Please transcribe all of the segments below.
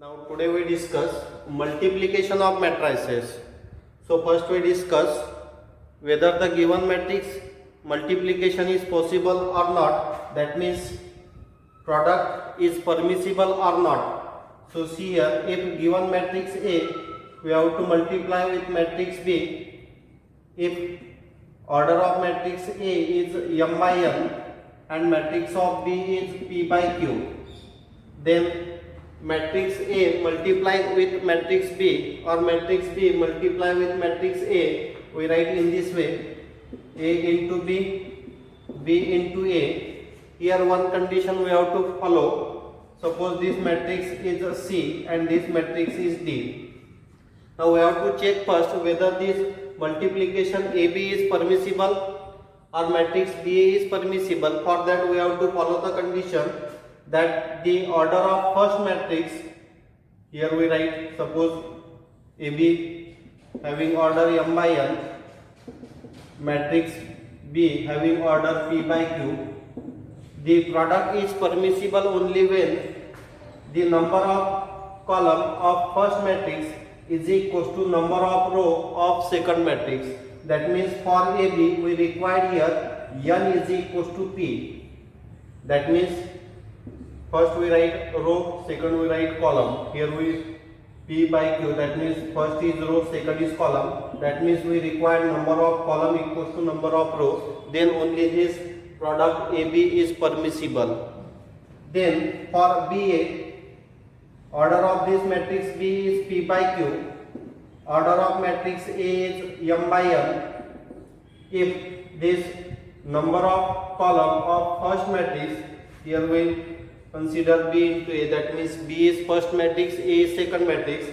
Now today we discuss multiplication of matrices. So first we discuss whether the given matrix multiplication is possible or not. That means product is permissible or not. So see here, if given matrix A, we have to multiply with matrix B. If order of matrix A is m by n and matrix of B is p by q, then matrix A multiplied with matrix B or matrix B multiplied with matrix A, we write in this way: A into B, B into A. Here one condition we have to follow. Suppose this matrix is C and this matrix is D. Now we have to check first whether this multiplication AB is permissible or matrix BA is permissible. For that we have to follow the condition that the order of first matrix, here we write, suppose AB having order m by n, matrix B having order p by q, the product is permissible only when the number of column of first matrix is equal to number of row of second matrix. That means for AB we require here n is equal to p. That means first we write row, second we write column. Here we p by q, that means first is row, second is column. That means we require number of column equals to number of row. Then only this product AB is permissible. Then for BA, order of this matrix B is p by q. Order of matrix A is m by n. If this number of column of first matrix, here we consider B into A, that means B is first matrix, A is second matrix.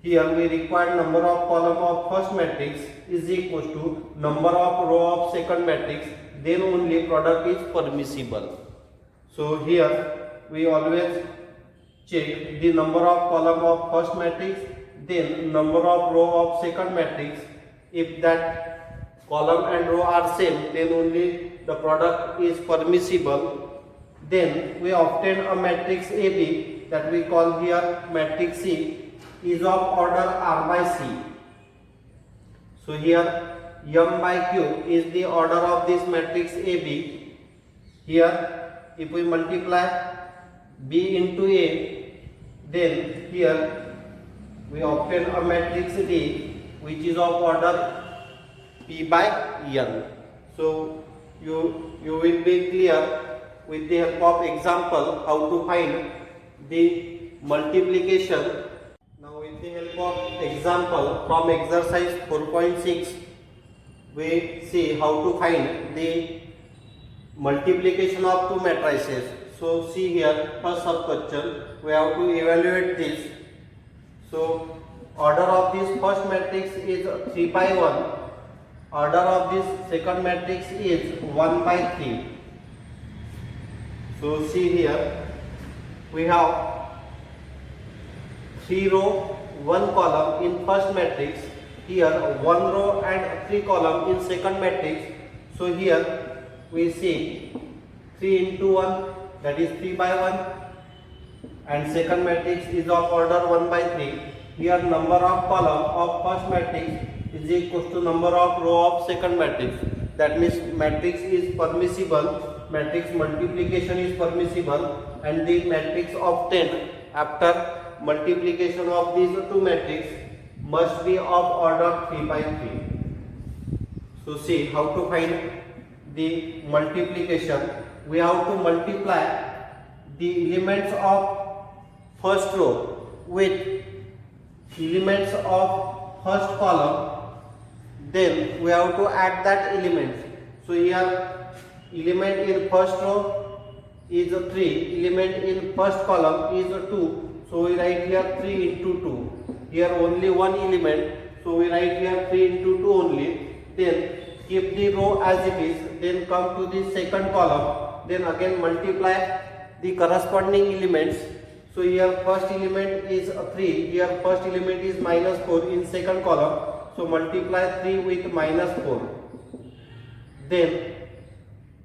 Here we require number of column of first matrix is equal to number of row of second matrix, then only product is permissible. So here we always check the number of column of first matrix, then number of row of second matrix. If that column and row are same, then only the product is permissible. Then we obtain a matrix AB that we call here matrix C is of order R by C. So here m by q is the order of this matrix AB. Here if we multiply B into A, then here we obtain a matrix D which is of order P by n. So you will be clear with the help of example how to find the multiplication. Now with the help of example from exercise 4.6, we see how to find the multiplication of two matrices. So see here, first sub question, we have to evaluate this. So order of this first matrix is 3 by 1. Order of this second matrix is 1 by 3. So see here, we have 3 row, 1 column in first matrix. Here 1 row and 3 column in second matrix. So here we see 3 into 1, that is 3 by 1, and second matrix is of order 1 by 3. Here number of column of first matrix is equal to number of row of second matrix. That means matrix is permissible. Matrix multiplication is permissible, and the matrix obtained after multiplication of these two matrices must be of order 3 by 3. So see how to find the multiplication. We have to multiply the elements of first row with elements of first column, then we have to add that element. So here element in first row is 3, element in first column is 2, so we write here 3 into 2. Here only one element, so we write here 3 into 2 only. Then keep the row as it is, then come to the second column, then again multiply the corresponding elements. So here first element is 3, here first element is minus 4 in second column, so multiply 3 with minus 4. Then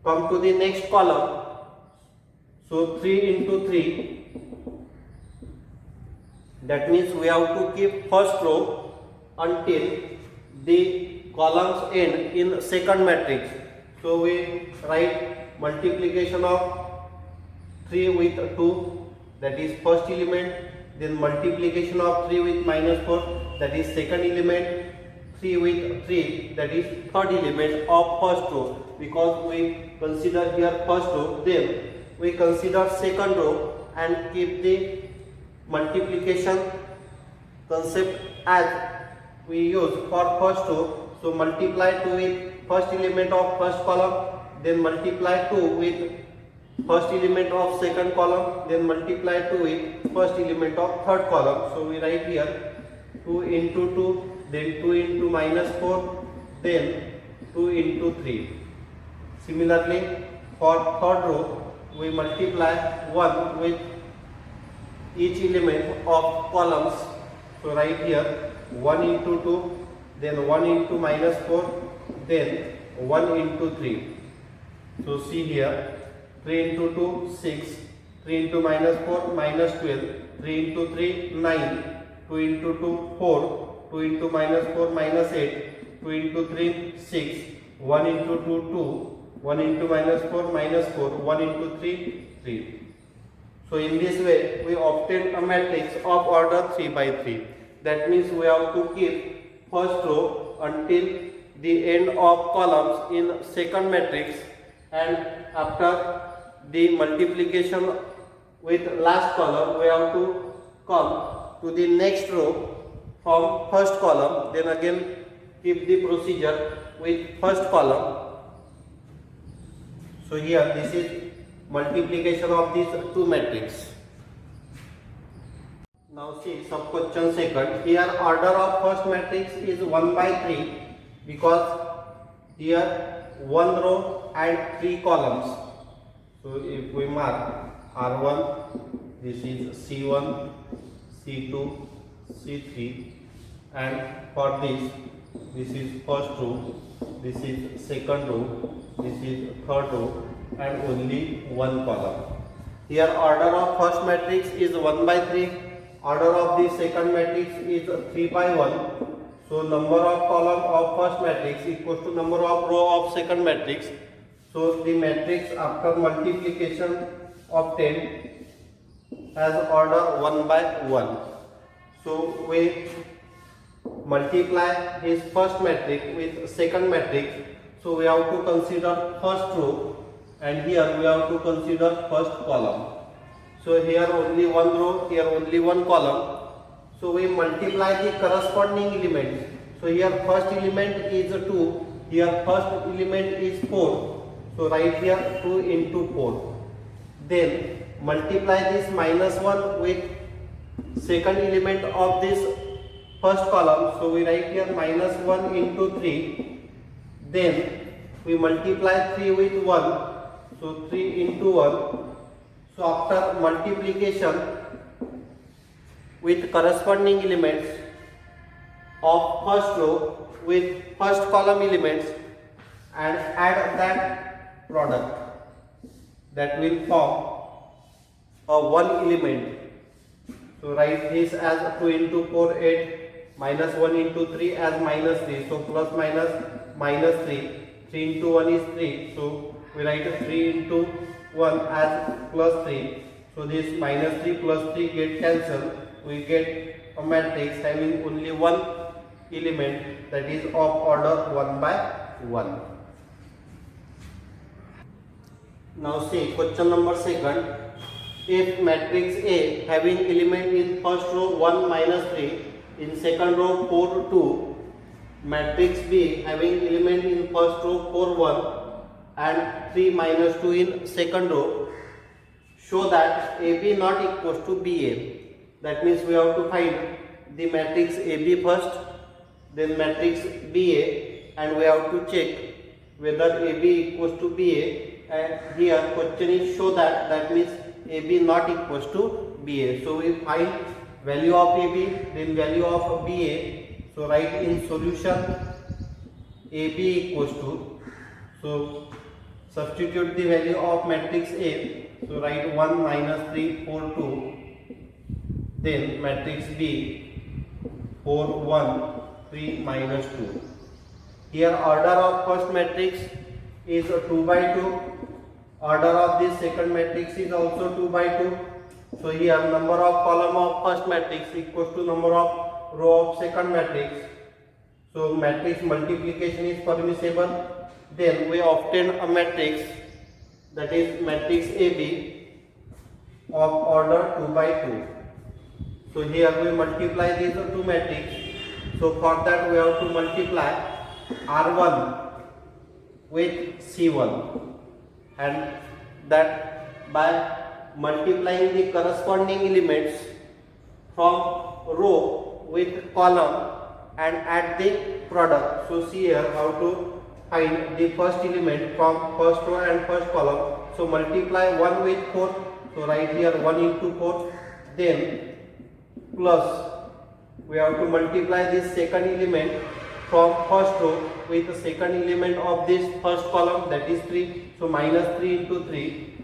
come to the next column. So 3 into 3 That means we have to keep first row until the columns end in second matrix. So we write multiplication of 3 with 2, that is first element, then multiplication of 3 with minus 4, that is second element, 3 with 3, that is third element of first row. Because we consider here first row, then we consider second row and keep the multiplication concept as we use for first row. So multiply 2 with first element of first column, then multiply 2 with first element of second column, then multiply 2 with first element of third column. So we write here 2 into 2, then 2 into minus 4, then 2 into 3. Similarly, for third row, we multiply 1 with each element of columns. So write here 1 into 2, then 1 into minus 4, then 1 into 3. So see here 3 into 2 6, 3 into minus 4 minus 12, 3 into 3 9, 2 into 2 4, 2 into minus 4 minus 8, 2 into 3 6, 1 into 2 2, 1 into minus 4 minus 4, 1 into 3 3. So in this way we obtain a matrix of order 3 by 3. That means we have to keep first row until the end of columns in second matrix, and after the multiplication with last column we have to come to the next row from first column, then again keep the procedure with first column. So here this is multiplication of these two matrices. Now see sub question second. Here order of first matrix is 1 by 3 because here one row and 3 columns. So if we mark R1, this is C1, C2, C3, and for this is first row, this is second row, this is third row, and only one column. Here order of first matrix is 1 by 3, order of the second matrix is 3 by 1. So number of column of first matrix equals to number of row of second matrix. So the matrix after multiplication obtained has order 1 by 1. So we multiply his first matrix with second matrix. So we have to consider first row, and here we have to consider first column. So here only one row, here only one column. So we multiply the corresponding elements. So here first element is 2, here first element is 4. So write here 2 into 4. Then multiply this minus 1 with second element of this first column. So we write here minus 1 into 3. Then we multiply 3 with 1. So 3 into 1. So after multiplication with corresponding elements of first row with first column elements and add that product, that will form a one element. So write this as 2 into 4 8, minus 1 into 3 as minus 3. So plus minus 3. 3 into 1 is 3. So we write 3 into 1 as plus 3. So this minus 3 plus 3 get cancelled. We get a matrix having only one element, that is of order 1 by 1. Now see question number second. If matrix A having element in first row 1 minus 3, in second row 4 2, matrix B having element in first row 4 1 and 3 minus 2 in second row, show that AB not equals to BA. That means we have to find the matrix AB first, then matrix BA, and we have to check whether AB equals to BA. And here question is show that, that means AB not equals to BA. So we find value of AB, then value of BA. So write in solution AB equals to, so substitute the value of matrix A. So write 1 minus 3 4 2, then matrix B 4 1 3 minus 2. Here order of first matrix is 2 by 2. Order of this second matrix is also 2 by 2. So here number of column of first matrix equals to number of row of second matrix. So matrix multiplication is permissible. Then we obtain a matrix, that is matrix AB of order 2 by 2. So here we multiply these two matrices. So for that we have to multiply R1 with C1, and that by multiplying the corresponding elements from row with column and add the product. So see here how to find the first element from first row and first column. So multiply 1 with 4. So write here 1 into 4. Then plus we have to multiply this second element from first row with the second element of this first column, that is 3. So minus 3 into 3,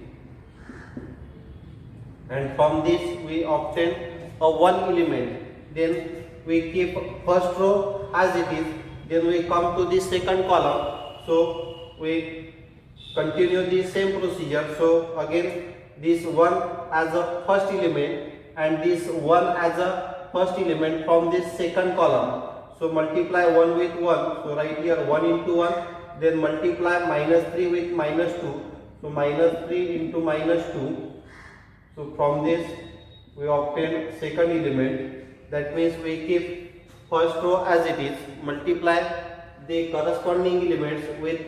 and from this we obtain a one element. Then we keep first row as it is. Then we come to the second column. So we continue the same procedure. So again this 1 as a first element and this 1 as a first element from this second column. So multiply 1 with 1. So write here 1 into 1. Then multiply minus 3 with minus 2. So minus 3 into minus 2. So from this we obtain second element. That means we keep first row as it is, multiply the corresponding elements with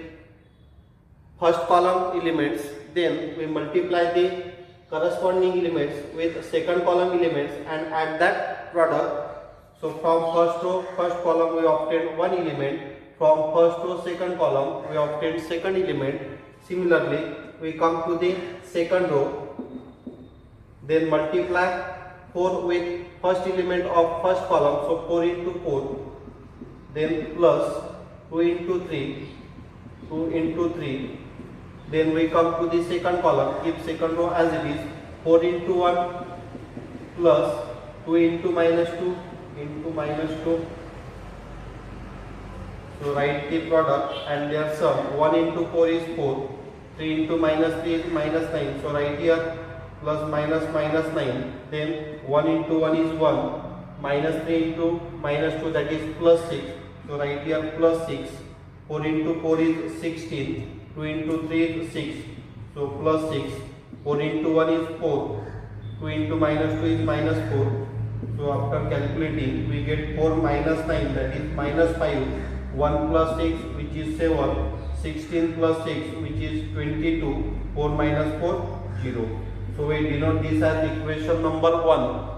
first column elements, then we multiply the corresponding elements with second column elements and add that product. So from first row first column we obtain one element, from first row second column we obtain second element. Similarly we come to the second row, then multiply 4 with first element of first column, so 4 into 4, then plus 2 into 3, 2 into 3, then we come to the second column, keep second row as it is, 4 into 1 plus 2 into minus 2 into minus 2. So write the product and their sum. 1 into 4 is 4, 3 into minus 3 is minus 9. So write here plus minus minus 9, then 1 into 1 is 1, minus 3 into minus 2, that is plus 6. So write here plus 6, 4 into 4 is 16, 2 into 3 is 6, so plus 6, 4 into 1 is 4, 2 into minus 2 is minus 4. So after calculating we get 4 minus 9, that is minus 5, 1 plus 6 which is 7, 16 plus 6 which is 22, 4 minus 4, 0. So we denote this as equation number 1.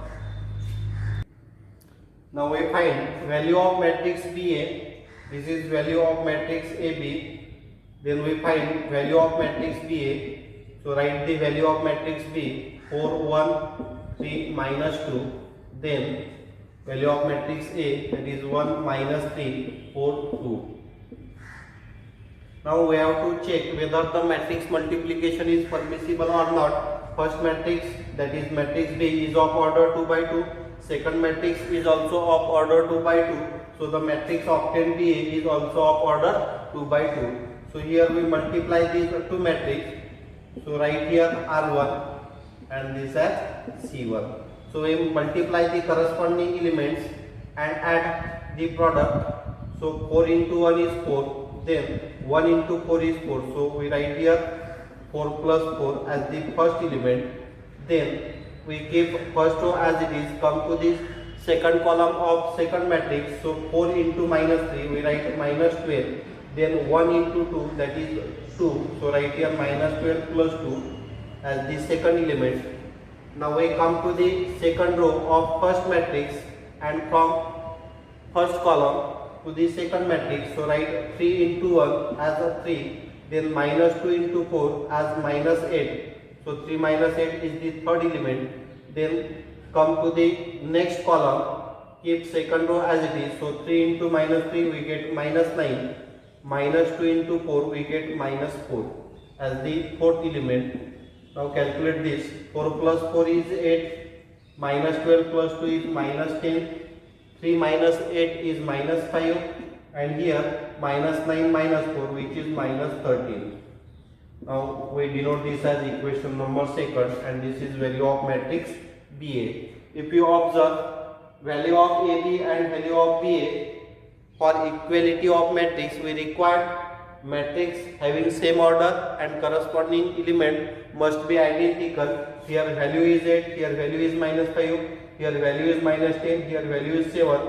Now we find value of matrix BA. This is value of matrix AB. Then we find value of matrix BA. So write the value of matrix B, 4 1 3 minus 2. Then value of matrix A, that is 1 minus 3 4 2. Now we have to check whether the matrix multiplication is permissible or not. First matrix, that is matrix B, is of order 2 by 2. Second matrix is also of order 2 by 2. So the matrix obtained BA is also of order 2 by 2. So here we multiply these two matrices. So write here R1 and this as C1. So we multiply the corresponding elements and add the product. So 4 into 1 is 4. Then 1 into 4 is 4. So we write here 4 plus 4 as the first element. Then we keep first row as it is, come to this second column of second matrix. So 4 into minus 3, we write minus 12. Then 1 into 2, that is 2. So write here minus 12 plus 2 as the second element. Now we come to the second row of first matrix and from first column to the second matrix. So write 3 into 1 as a 3. Then minus 2 into 4 as minus 8. So 3 minus 8 is the third element. Then come to the next column, keep second row as it is. So 3 into minus 3 we get minus 9. Minus 2 into 4 we get minus 4 as the fourth element. Now calculate this. 4 plus 4 is 8. minus 12 plus 2 is minus 10, 3 minus 8 is minus 5, and here minus 9 minus 4, which is minus 13. Now we denote this as equation number second, and this is value of matrix BA. If you observe, value of AB and value of BA, for equality of matrix we require matrix having same order and corresponding element must be identical. Here value is 8, here value is minus 5, here value is minus 10, here value is 7,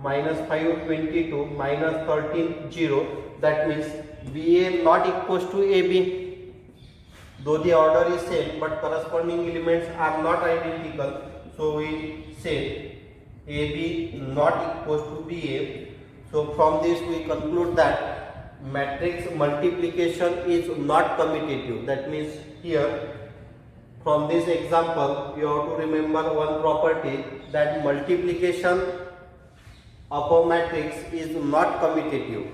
minus 5 22, minus 13 0. That means BA not equals to AB. Though the order is same but corresponding elements are not identical, so we say AB not equals to BA. So from this we conclude that matrix multiplication is not commutative. That means here from this example you have to remember one property, that multiplication of a matrix is not commutative.